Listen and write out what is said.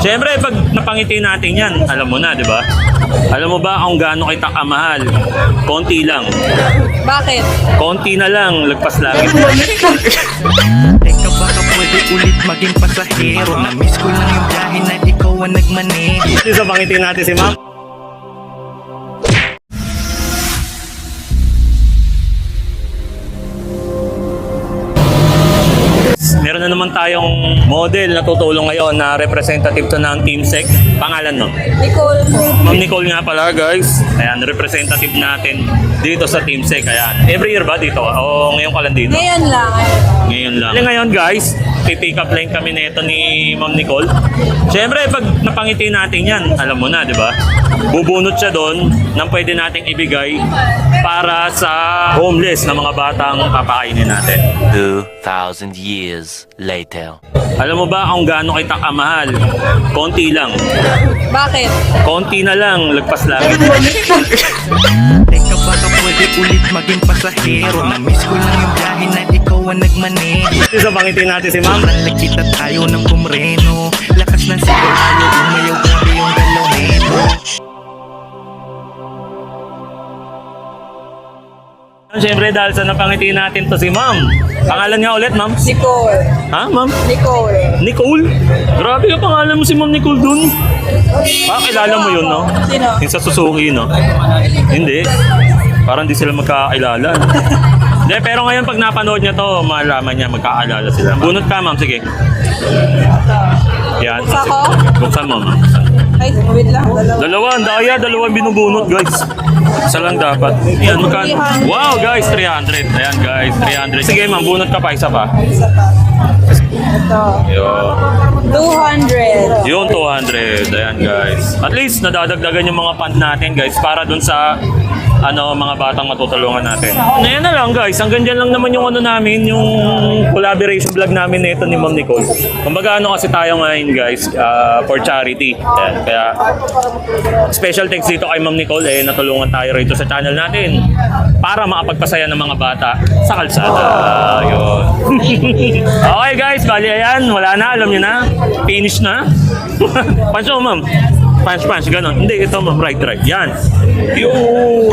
Siyempre, pag napangiti natin yan, alam mo na, di ba? Alam mo ba kung gaano kita kamahal? Konti lang. Bakit? Konti na lang, lagpas langit. Teka baka pwede ulit maging pasahero. Na-miss ko lang yung biyahe na ikaw ang nagmaneho. Dito sa pangiti natin si ma'am. Meron na naman tayong model na tutulong ngayon na representative to ng Team Sec. Pangalan no? Nicole po. Ma'am Nicole nga pala guys. Ayan, representative natin dito sa Team Sec. Ayan. Every year ba dito? O ngayon ka lang dito? Ngayon lang. Ngayon lang. Ngayon guys, pipick up line kami nito ni Ma'am Nicole. Siyempre, pag napangiti natin yan, alam mo na, di ba? Bubunot siya doon ng pwede nating ibigay para sa homeless na mga batang papakainin natin. 2,000 years later. Alam mo ba kung gaano kita kamahal? Konti lang. Bakit? Konti na lang, lagpas langit. Teka baka pwede ulit maging pasahero. Na-miss ko lang yung biyahe na ikaw ang nagmaneho. Dito sa pangiti natin si Ma'am. Sobrang kita tayo ng kumreno. Lakas ng sigaw tayo, umayaw grabe yung galaw nito. Siyempre, dahil sa napangiti natin to si Ma'am. Pangalan niya ulit, Ma'am? Nicole. Ha, Ma'am? Nicole. Nicole? Grabe yung pangalan mo si Ma'am Nicole dun. Kilala mo yun, no? Sino? Yung sa Suzuki, no? Hindi. Parang di sila magkakilala. Hindi, pero ngayon pag napanood niya to, malaman niya magkakilala sila. Bunot ka, Ma'am. Sige. Yan. Buksan ko? Buksan mo, Ma'am. Ay, wait lang. Dalawa, ang daya. Dalawang binubunot, guys. Isa lang dapat. Yan, magkano? Wow, guys, 300. Ayan, guys, 300. Sige, Ma'am, bunot ka pa. Isa pa. Isa pa. Ito. Yun. 200. Yun, 200. Ayan, guys. At least, nadadagdagan yung mga fund natin, guys, para dun sa mga batang matutulungan natin. Ngayon na lang, guys. Hanggang dyan lang naman yung namin, yung collaboration vlog namin nito ni Ma'am Nicole. Kumbaga, kasi tayo ngayon, guys, for charity. Ayan, kaya special thanks dito kay Ma'am Nicole, natulungan tayo rito sa channel natin para makapagpasaya ng mga bata sa kalsada. Yun. Okay, guys. Bali, ayan. Wala na. Alam niyo na. Finish na. Punch mo, Ma'am. Punch, ganon. Hindi, ito, Ma'am. Right. Yan. Yun.